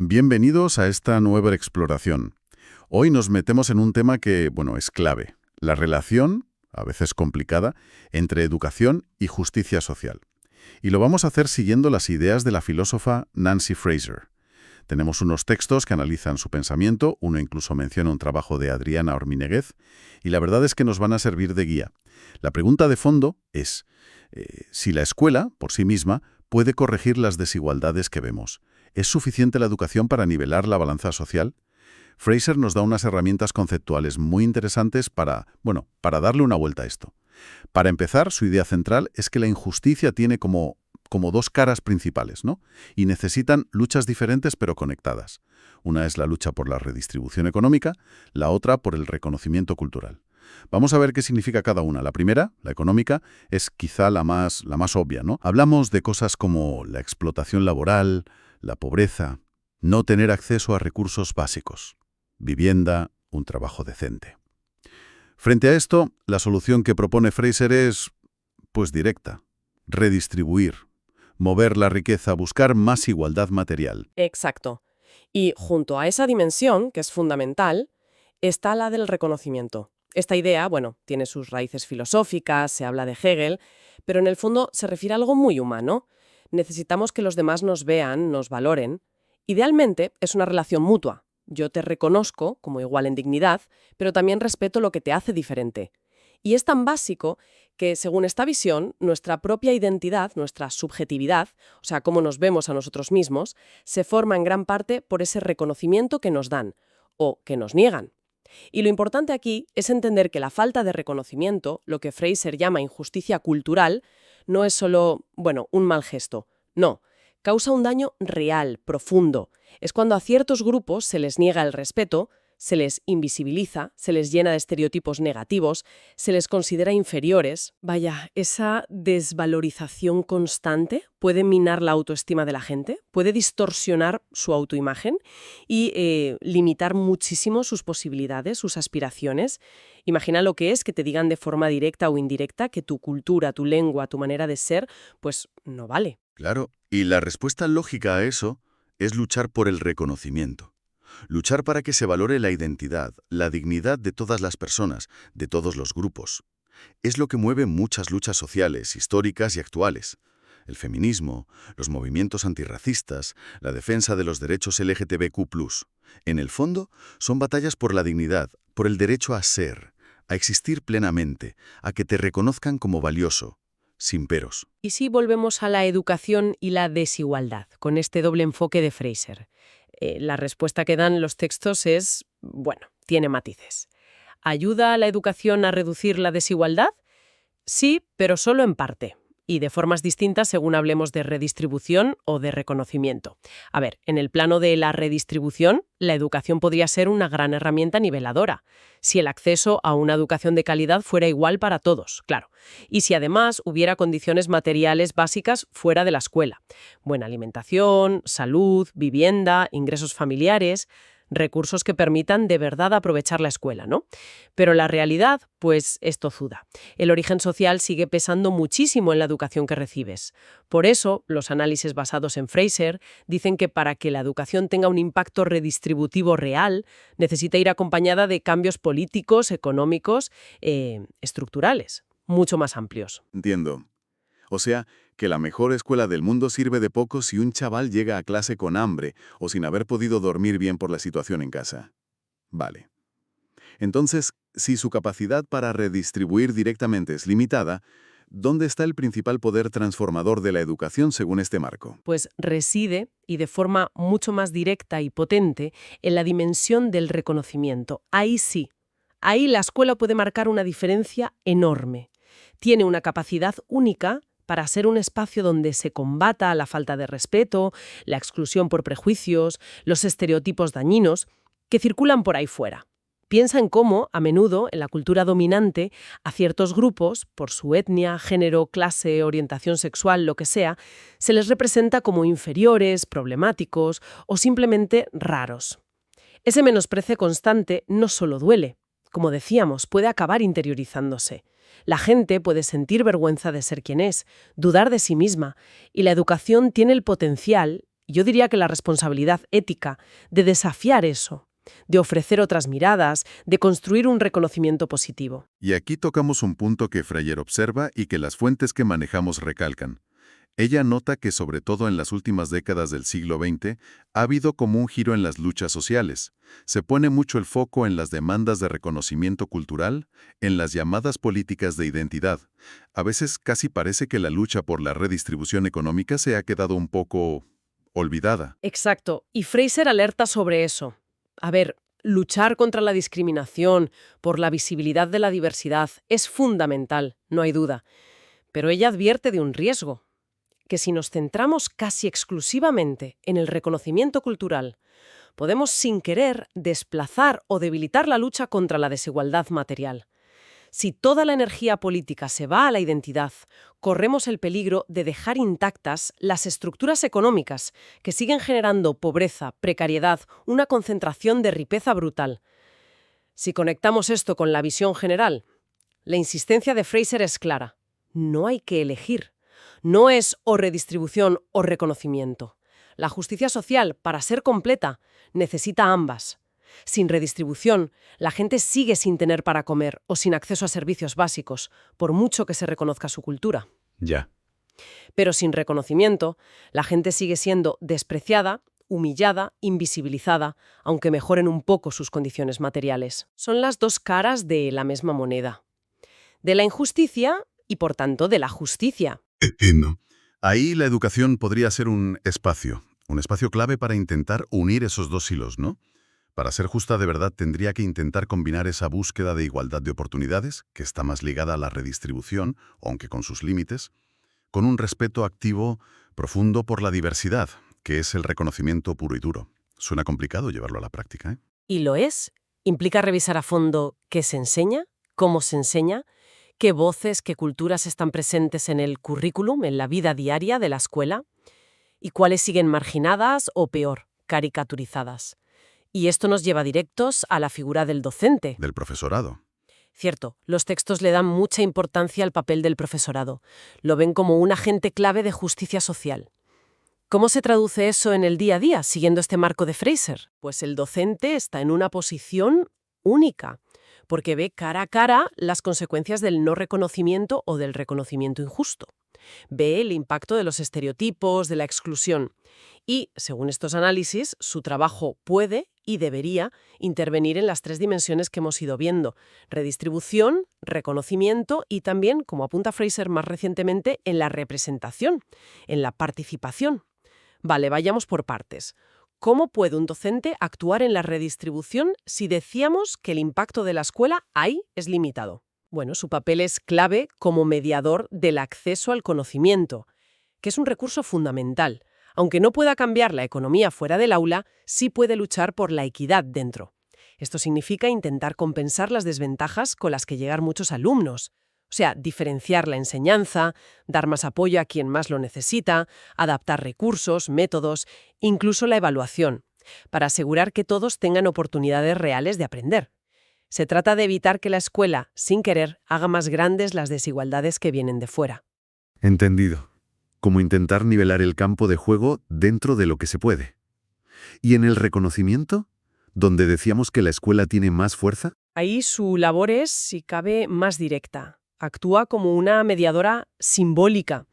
Bienvenidos a esta nueva exploración. Hoy nos metemos en un tema que, es clave. La relación, a veces complicada, entre educación y justicia social. Y lo vamos a hacer siguiendo las ideas de la filósofa Nancy Fraser. Tenemos unos textos que analizan su pensamiento, uno incluso menciona un trabajo de Adriana Ormíneguez, y la verdad es que nos van a servir de guía. La pregunta de fondo es si la escuela, por sí misma, puede corregir las desigualdades que vemos. ¿Es suficiente la educación para nivelar la balanza social? Fraser nos da unas herramientas conceptuales muy interesantes para darle una vuelta a esto. Para empezar, su idea central es que la injusticia tiene como dos caras principales, ¿no? Y necesitan luchas diferentes pero conectadas. Una es la lucha por la redistribución económica, la otra por el reconocimiento cultural. Vamos a ver qué significa cada una. La primera, la económica, es quizá la más obvia, ¿no? Hablamos de cosas como la explotación laboral, la pobreza, no tener acceso a recursos básicos, vivienda, un trabajo decente. Frente a esto, la solución que propone Fraser es, directa. Redistribuir, mover la riqueza, buscar más igualdad material. Exacto. Y junto a esa dimensión, que es fundamental, está la del reconocimiento. Esta idea, tiene sus raíces filosóficas, se habla de Hegel, pero en el fondo se refiere a algo muy humano. Necesitamos que los demás nos vean, nos valoren. Idealmente es una relación mutua. Yo te reconozco como igual en dignidad, pero también respeto lo que te hace diferente. Y es tan básico que, según esta visión, nuestra propia identidad, nuestra subjetividad, o sea, cómo nos vemos a nosotros mismos, se forma en gran parte por ese reconocimiento que nos dan o que nos niegan. Y lo importante aquí es entender que la falta de reconocimiento, lo que Fraser llama injusticia cultural, no es solo, un mal gesto. No, causa un daño real, profundo. Es cuando a ciertos grupos se les niega el respeto, se les invisibiliza, se les llena de estereotipos negativos, se les considera inferiores. Vaya, esa desvalorización constante puede minar la autoestima de la gente, puede distorsionar su autoimagen y limitar muchísimo sus posibilidades, sus aspiraciones. Imagina lo que es que te digan de forma directa o indirecta que tu cultura, tu lengua, tu manera de ser, no vale. Claro, y la respuesta lógica a eso es luchar por el reconocimiento. Luchar para que se valore la identidad, la dignidad de todas las personas, de todos los grupos. Es lo que mueve muchas luchas sociales, históricas y actuales. El feminismo, los movimientos antirracistas, la defensa de los derechos LGTBQ+. En el fondo, son batallas por la dignidad, por el derecho a ser, a existir plenamente, a que te reconozcan como valioso, sin peros. Y si volvemos a la educación y la desigualdad, con este doble enfoque de Fraser. La respuesta que dan los textos es, tiene matices. ¿Ayuda a la educación a reducir la desigualdad? Sí, pero solo en parte, y de formas distintas según hablemos de redistribución o de reconocimiento. A ver, en el plano de la redistribución, la educación podría ser una gran herramienta niveladora, si el acceso a una educación de calidad fuera igual para todos, claro, y si además hubiera condiciones materiales básicas fuera de la escuela. Buena alimentación, salud, vivienda, ingresos familiares, recursos que permitan de verdad aprovechar la escuela, ¿no? Pero la realidad, es tozuda. El origen social sigue pesando muchísimo en la educación que recibes. Por eso, los análisis basados en Fraser dicen que para que la educación tenga un impacto redistributivo real, necesita ir acompañada de cambios políticos, económicos, estructurales, mucho más amplios. Entiendo. O sea, que la mejor escuela del mundo sirve de poco si un chaval llega a clase con hambre o sin haber podido dormir bien por la situación en casa. Vale. Entonces, si su capacidad para redistribuir directamente es limitada, ¿dónde está el principal poder transformador de la educación según este marco? Reside, y de forma mucho más directa y potente, en la dimensión del reconocimiento. Ahí sí. Ahí la escuela puede marcar una diferencia enorme. Tiene una capacidad única para ser un espacio donde se combata la falta de respeto, la exclusión por prejuicios, los estereotipos dañinos que circulan por ahí fuera. Piensa en cómo, a menudo, en la cultura dominante, a ciertos grupos, por su etnia, género, clase, orientación sexual, lo que sea, se les representa como inferiores, problemáticos o simplemente raros. Ese menosprecio constante no solo duele, como decíamos, puede acabar interiorizándose. La gente puede sentir vergüenza de ser quien es, dudar de sí misma, y la educación tiene el potencial, Yo diría que la responsabilidad ética de desafiar eso, de ofrecer otras miradas, de construir un reconocimiento positivo. Y aquí tocamos un punto que Freire observa y que las fuentes que manejamos recalcan. Ella nota que sobre todo en las últimas décadas del siglo XX ha habido como un giro en las luchas sociales. Se pone mucho el foco en las demandas de reconocimiento cultural, en las llamadas políticas de identidad. A veces casi parece que la lucha por la redistribución económica se ha quedado un poco olvidada. Exacto, y Fraser alerta sobre eso. A ver, luchar contra la discriminación, por la visibilidad de la diversidad, es fundamental, no hay duda. Pero ella advierte de un riesgo, que si nos centramos casi exclusivamente en el reconocimiento cultural, podemos sin querer desplazar o debilitar la lucha contra la desigualdad material. Si toda la energía política se va a la identidad, corremos el peligro de dejar intactas las estructuras económicas que siguen generando pobreza, precariedad, una concentración de riqueza brutal. Si conectamos esto con la visión general, la insistencia de Fraser es clara. No hay que elegir. No es o redistribución o reconocimiento. La justicia social, para ser completa, necesita ambas. Sin redistribución, la gente sigue sin tener para comer o sin acceso a servicios básicos, por mucho que se reconozca su cultura. Ya. Pero sin reconocimiento, la gente sigue siendo despreciada, humillada, invisibilizada, aunque mejoren un poco sus condiciones materiales. Son las dos caras de la misma moneda. De la injusticia y, por tanto, de la justicia. Entiendo. Ahí la educación podría ser un espacio clave para intentar unir esos dos hilos, ¿no? Para ser justa de verdad tendría que intentar combinar esa búsqueda de igualdad de oportunidades, que está más ligada a la redistribución, aunque con sus límites, con un respeto activo, profundo por la diversidad, que es el reconocimiento puro y duro. Suena complicado llevarlo a la práctica, ¿eh? Y lo es. Implica revisar a fondo qué se enseña, cómo se enseña, qué voces, qué culturas están presentes en el currículum, en la vida diaria de la escuela, y cuáles siguen marginadas o, peor, caricaturizadas. Y esto nos lleva directos a la figura del docente. Del profesorado. Cierto, los textos le dan mucha importancia al papel del profesorado. Lo ven como un agente clave de justicia social. ¿Cómo se traduce eso en el día a día, siguiendo este marco de Fraser? Pues el docente está en una posición única, porque ve cara a cara las consecuencias del no reconocimiento o del reconocimiento injusto. Ve el impacto de los estereotipos, de la exclusión. Y, según estos análisis, su trabajo puede y debería intervenir en las tres dimensiones que hemos ido viendo: redistribución, reconocimiento y también, como apunta Fraser más recientemente, en la representación, en la participación. Vale, vayamos por partes. ¿Cómo puede un docente actuar en la redistribución si decíamos que el impacto de la escuela ahí es limitado? Bueno, su papel es clave como mediador del acceso al conocimiento, que es un recurso fundamental. Aunque no pueda cambiar la economía fuera del aula, sí puede luchar por la equidad dentro. Esto significa intentar compensar las desventajas con las que llegan muchos alumnos. O sea, diferenciar la enseñanza, dar más apoyo a quien más lo necesita, adaptar recursos, métodos, incluso la evaluación, para asegurar que todos tengan oportunidades reales de aprender. Se trata de evitar que la escuela, sin querer, haga más grandes las desigualdades que vienen de fuera. Entendido. Como intentar nivelar el campo de juego dentro de lo que se puede. ¿Y en el reconocimiento? ¿Donde decíamos que la escuela tiene más fuerza? Ahí su labor es, si cabe, más directa. Actúa como una mediadora simbólica.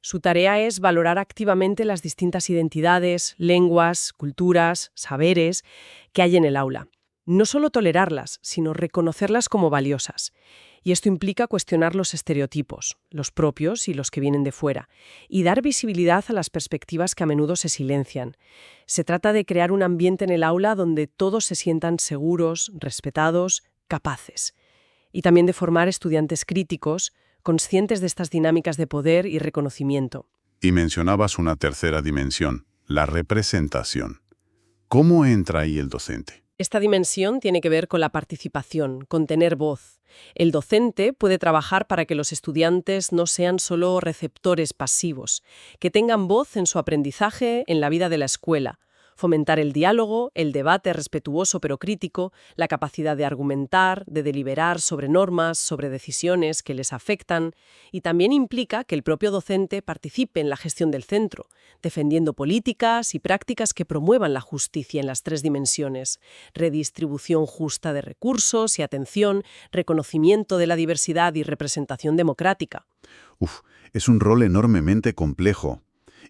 Su tarea es valorar activamente las distintas identidades, lenguas, culturas, saberes que hay en el aula. No solo tolerarlas, sino reconocerlas como valiosas. Y esto implica cuestionar los estereotipos, los propios y los que vienen de fuera, y dar visibilidad a las perspectivas que a menudo se silencian. Se trata de crear un ambiente en el aula donde todos se sientan seguros, respetados, capaces. Y también de formar estudiantes críticos, conscientes de estas dinámicas de poder y reconocimiento. Y mencionabas una tercera dimensión, la representación. ¿Cómo entra ahí el docente? Esta dimensión tiene que ver con la participación, con tener voz. El docente puede trabajar para que los estudiantes no sean solo receptores pasivos, que tengan voz en su aprendizaje, en la vida de la escuela, Fomentar el diálogo, el debate respetuoso pero crítico, la capacidad de argumentar, de deliberar sobre normas, sobre decisiones que les afectan, y también implica que el propio docente participe en la gestión del centro, defendiendo políticas y prácticas que promuevan la justicia en las tres dimensiones: redistribución justa de recursos y atención, reconocimiento de la diversidad y representación democrática. Uf, es un rol enormemente complejo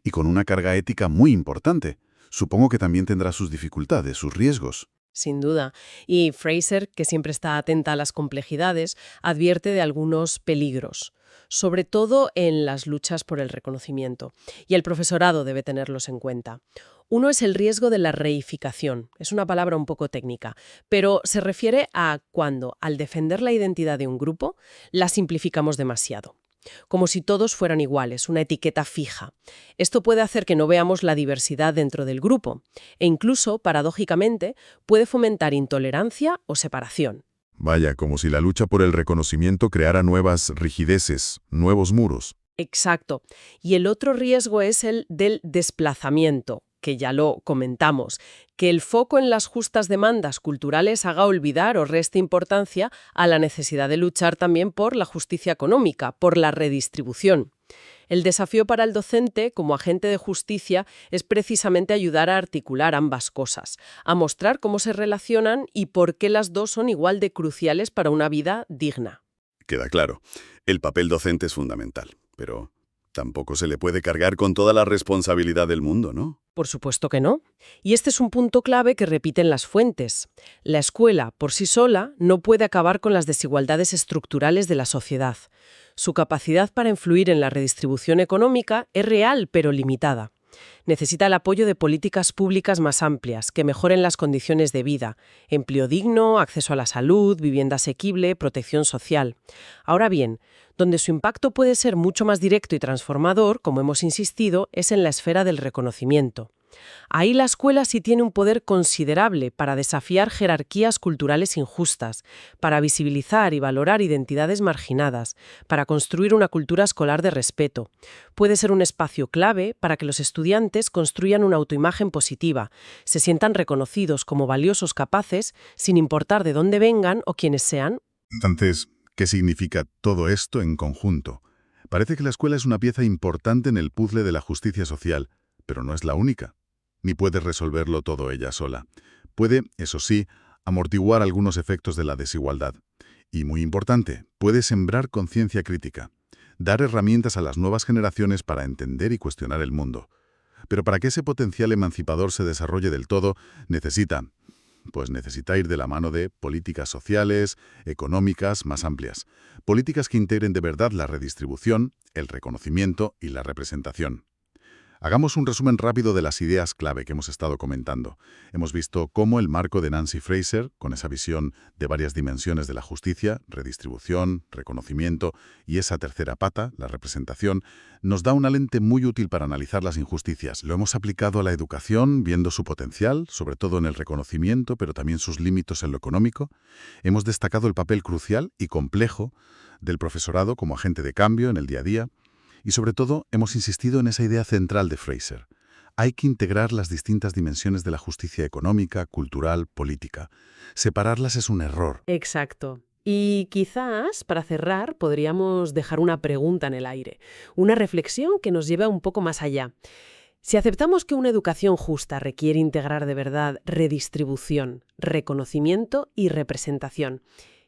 y con una carga ética muy importante. Supongo que también tendrá sus dificultades, sus riesgos. Sin duda. Y Fraser, que siempre está atenta a las complejidades, advierte de algunos peligros, sobre todo en las luchas por el reconocimiento. Y el profesorado debe tenerlos en cuenta. Uno es el riesgo de la reificación. Es una palabra un poco técnica, pero se refiere a cuando, al defender la identidad de un grupo, la simplificamos demasiado. Como si todos fueran iguales, una etiqueta fija. Esto puede hacer que no veamos la diversidad dentro del grupo e incluso, paradójicamente, puede fomentar intolerancia o separación. Vaya, como si la lucha por el reconocimiento creara nuevas rigideces, nuevos muros. Exacto. Y el otro riesgo es el del desplazamiento, que ya lo comentamos, que el foco en las justas demandas culturales haga olvidar o reste importancia a la necesidad de luchar también por la justicia económica, por la redistribución. El desafío para el docente, como agente de justicia, es precisamente ayudar a articular ambas cosas, a mostrar cómo se relacionan y por qué las dos son igual de cruciales para una vida digna. Queda claro, el papel docente es fundamental, pero tampoco se le puede cargar con toda la responsabilidad del mundo, ¿no? Por supuesto que no. Y este es un punto clave que repiten las fuentes. La escuela, por sí sola, no puede acabar con las desigualdades estructurales de la sociedad. Su capacidad para influir en la redistribución económica es real, pero limitada. Necesita el apoyo de políticas públicas más amplias, que mejoren las condiciones de vida: empleo digno, acceso a la salud, vivienda asequible, protección social. Ahora bien, donde su impacto puede ser mucho más directo y transformador, como hemos insistido, es en la esfera del reconocimiento. Ahí la escuela sí tiene un poder considerable para desafiar jerarquías culturales injustas, para visibilizar y valorar identidades marginadas, para construir una cultura escolar de respeto. Puede ser un espacio clave para que los estudiantes construyan una autoimagen positiva, se sientan reconocidos como valiosos capaces, sin importar de dónde vengan o quiénes sean. Entonces, ¿qué significa todo esto en conjunto? Parece que la escuela es una pieza importante en el puzzle de la justicia social, pero no es la única. Ni puede resolverlo todo ella sola. Puede, eso sí, amortiguar algunos efectos de la desigualdad. Y, muy importante, puede sembrar conciencia crítica, dar herramientas a las nuevas generaciones para entender y cuestionar el mundo. Pero para que ese potencial emancipador se desarrolle del todo, necesita ir de la mano de políticas sociales, económicas más amplias. Políticas que integren de verdad la redistribución, el reconocimiento y la representación. Hagamos un resumen rápido de las ideas clave que hemos estado comentando. Hemos visto cómo el marco de Nancy Fraser, con esa visión de varias dimensiones de la justicia, redistribución, reconocimiento y esa tercera pata, la representación, nos da una lente muy útil para analizar las injusticias. Lo hemos aplicado a la educación, viendo su potencial, sobre todo en el reconocimiento, pero también sus límites en lo económico. Hemos destacado el papel crucial y complejo del profesorado como agente de cambio en el día a día. Y sobre todo, hemos insistido en esa idea central de Fraser. Hay que integrar las distintas dimensiones de la justicia económica, cultural, política. Separarlas es un error. Exacto. Y quizás, para cerrar, podríamos dejar una pregunta en el aire, una reflexión que nos lleve un poco más allá. Si aceptamos que una educación justa requiere integrar de verdad redistribución, reconocimiento y representación,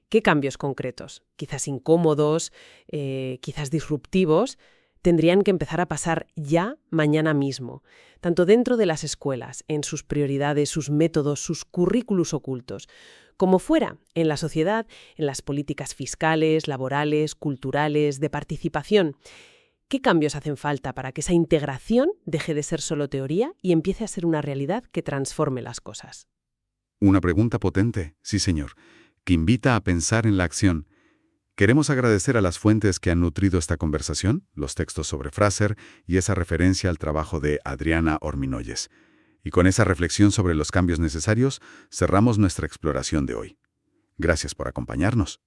¿qué cambios concretos, quizás incómodos, quizás disruptivos, tendrían que empezar a pasar ya mañana mismo, tanto dentro de las escuelas, en sus prioridades, sus métodos, sus currículos ocultos, como fuera, en la sociedad, en las políticas fiscales, laborales, culturales, de participación? ¿Qué cambios hacen falta para que esa integración deje de ser solo teoría y empiece a ser una realidad que transforme las cosas? Una pregunta potente, sí señor, que invita a pensar en la acción. Queremos agradecer a las fuentes que han nutrido esta conversación, los textos sobre Fraser y esa referencia al trabajo de Adriana Orminoyes. Y con esa reflexión sobre los cambios necesarios, cerramos nuestra exploración de hoy. Gracias por acompañarnos.